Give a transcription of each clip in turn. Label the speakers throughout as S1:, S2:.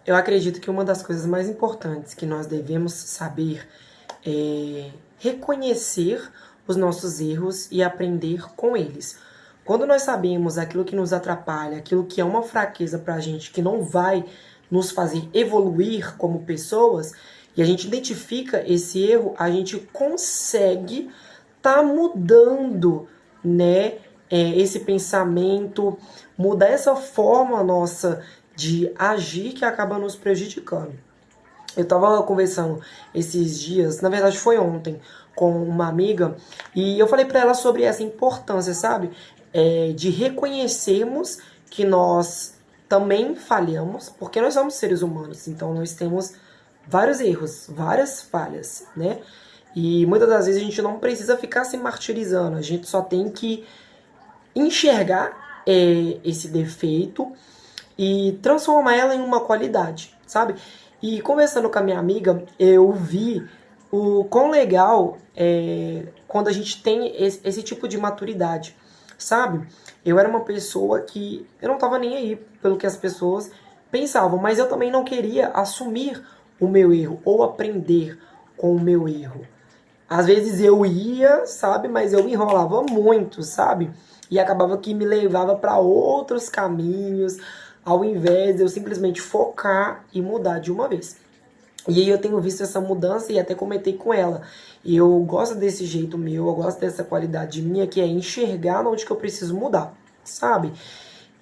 S1: eu acredito que uma das coisas mais importantes que nós devemos saber é reconhecer os nossos erros e aprender com eles. Quando nós sabemos aquilo que nos atrapalha, aquilo que é uma fraqueza pra gente, que não vai nos fazer evoluir como pessoas, e a gente identifica esse erro, a gente consegue tá mudando, né, esse pensamento, mudar essa forma nossa de agir que acaba nos prejudicando. Eu tava conversando esses dias, na verdade foi ontem, com uma amiga, e eu falei pra ela sobre essa importância, sabe? De reconhecermos que nós também falhamos, porque nós somos seres humanos, então nós temos vários erros, várias falhas, né? E muitas das vezes a gente não precisa ficar se martirizando, a gente só tem que enxergar esse defeito e transformar ela em uma qualidade, sabe? E conversando com a minha amiga, eu vi o quão legal é quando a gente tem esse tipo de maturidade, sabe? Eu era uma pessoa que eu não tava nem aí pelo que as pessoas pensavam, mas eu também não queria assumir o meu erro ou aprender com o meu erro. Às vezes eu ia, sabe, mas eu me enrolava muito, sabe? E acabava que me levava para outros caminhos, ao invés de eu simplesmente focar e mudar de uma vez. E aí eu tenho visto essa mudança e até comentei com ela. E eu gosto desse jeito meu, eu gosto dessa qualidade minha, que é enxergar onde que eu preciso mudar, sabe?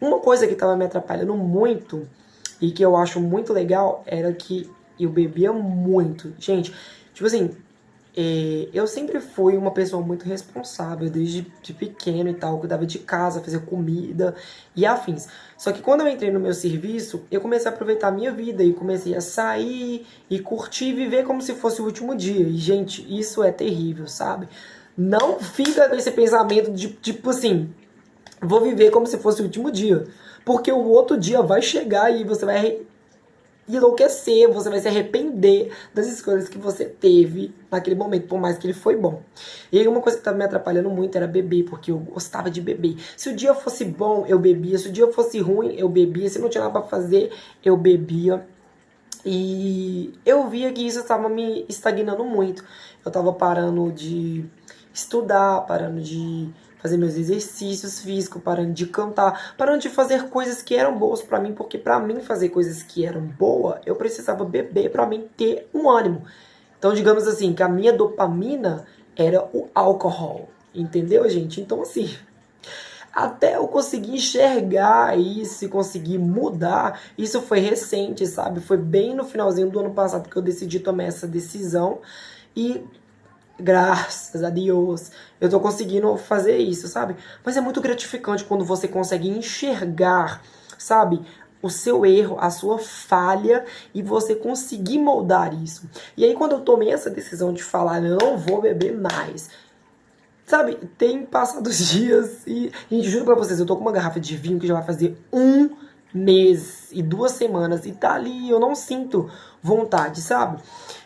S1: Uma coisa que estava me atrapalhando muito e que eu acho muito legal era que eu bebia muito. Gente, tipo assim, eu sempre fui uma pessoa muito responsável, desde de pequeno e tal, cuidava de casa, fazia comida e afins. Só que quando eu entrei no meu serviço, eu comecei a aproveitar a minha vida e comecei a sair e curtir e viver como se fosse o último dia. E, gente, isso é terrível, sabe? Não fica com esse pensamento de, tipo assim, vou viver como se fosse o último dia. Porque o outro dia vai chegar e você vai enlouquecer, você vai se arrepender das escolhas que você teve naquele momento, por mais que ele foi bom. E aí uma coisa que estava me atrapalhando muito era beber, porque eu gostava de beber. Se o dia fosse bom, eu bebia. Se o dia fosse ruim, eu bebia. Se não tinha nada para fazer, eu bebia. E eu via que isso estava me estagnando muito. Eu estava parando de estudar, parando de fazer meus exercícios físicos, parando de cantar, parando de fazer coisas que eram boas pra mim, porque pra mim fazer coisas que eram boas, eu precisava beber pra mim ter um ânimo. Então, digamos assim, que a minha dopamina era o álcool, entendeu, gente? Então, assim, até eu conseguir enxergar isso e conseguir mudar, isso foi recente, sabe? Foi bem no finalzinho do ano passado que eu decidi tomar essa decisão e graças a Deus, eu tô conseguindo fazer isso, sabe? Mas é muito gratificante quando você consegue enxergar, sabe? O seu erro, a sua falha e você conseguir moldar isso. E aí, quando eu tomei essa decisão de falar, eu não vou beber mais, sabe? Tem passado os dias e, gente, juro pra vocês, eu tô com uma garrafa de vinho que já vai fazer um mês e 2 semanas e tá ali, eu não sinto vontade, sabe?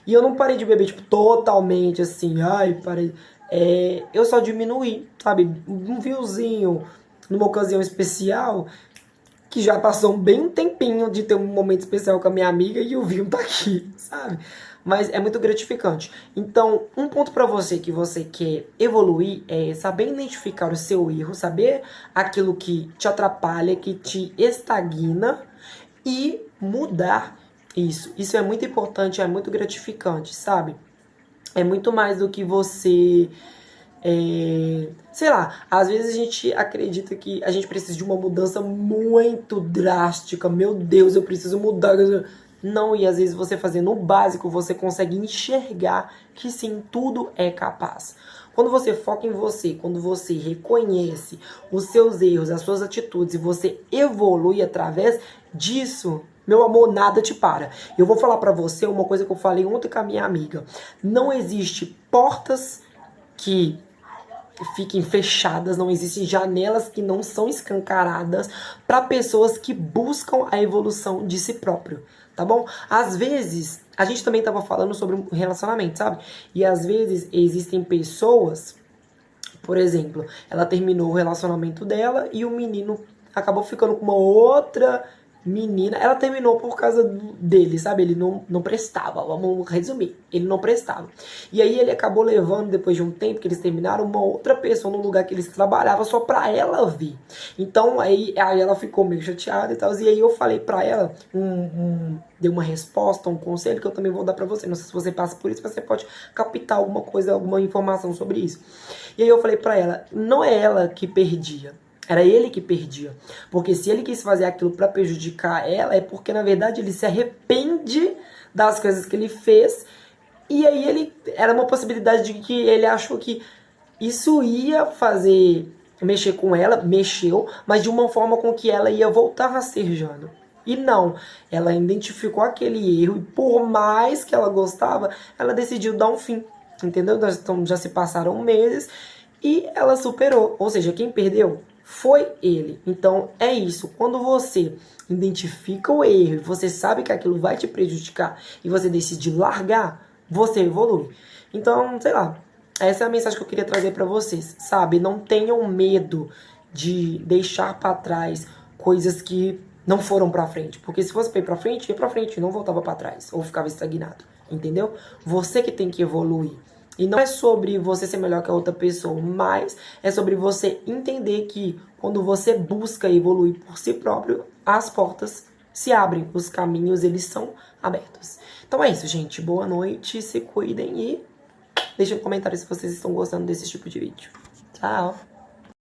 S1: E eu não parei de beber, tipo, totalmente assim, ai, parei. Eu só diminuí, sabe? Um vinhozinho numa ocasião especial, que já passou bem um tempinho de ter um momento especial com a minha amiga e o vinho tá aqui, sabe? Mas é muito gratificante. Então, um ponto pra você que você quer evoluir é saber identificar o seu erro, saber aquilo que te atrapalha, que te estagna e mudar isso. Isso é muito importante, é muito gratificante, sabe? É muito mais do que você sei lá, às vezes a gente acredita que a gente precisa de uma mudança muito drástica. Meu Deus, eu preciso mudar. Não, e às vezes você fazendo o básico, você consegue enxergar que sim, tudo é capaz. Quando você foca em você, quando você reconhece os seus erros, as suas atitudes e você evolui através disso, meu amor, nada te para. Eu vou falar pra você uma coisa que eu falei ontem com a minha amiga. Não existe portas que fiquem fechadas, não existem janelas que não são escancaradas para pessoas que buscam a evolução de si próprio, tá bom? Às vezes, a gente também tava falando sobre um relacionamento, sabe? E às vezes existem pessoas, por exemplo, ela terminou o relacionamento dela e o menino acabou ficando com uma outra menina, ela terminou por causa dele, sabe? Ele não prestava, vamos resumir. Ele não prestava. E aí ele acabou levando, depois de um tempo que eles terminaram, uma outra pessoa no lugar que eles trabalhavam só pra ela vir. Então aí ela ficou meio chateada e tal. E aí eu falei pra ela, dei uma resposta, um conselho que eu também vou dar pra você. Não sei se você passa por isso, você pode captar alguma coisa, alguma informação sobre isso. E aí eu falei pra ela, não é ela que perdia. Era ele que perdia. Porque se ele quis fazer aquilo para prejudicar ela, é porque, na verdade, ele se arrepende das coisas que ele fez. E aí ele era uma possibilidade de que ele achou que isso ia fazer mexer com ela, mexeu, mas de uma forma com que ela ia voltar a ser Jana. E não, ela identificou aquele erro e por mais que ela gostava, ela decidiu dar um fim. Entendeu? Então já se passaram meses e ela superou. Ou seja, quem perdeu foi ele. Então é isso. Quando você identifica o erro e você sabe que aquilo vai te prejudicar e você decide largar, você evolui. Então, sei lá. Essa é a mensagem que eu queria trazer pra vocês, sabe? Não tenham medo de deixar pra trás coisas que não foram pra frente. Porque se fosse pra ir pra frente, ia pra frente, não voltava pra trás. Ou ficava estagnado, entendeu? Você que tem que evoluir. E não é sobre você ser melhor que a outra pessoa, mas é sobre você entender que quando você busca evoluir por si próprio, as portas se abrem, os caminhos eles são abertos. Então é isso, gente. Boa noite, se cuidem e deixem um comentário se vocês estão gostando desse tipo de vídeo. Tchau!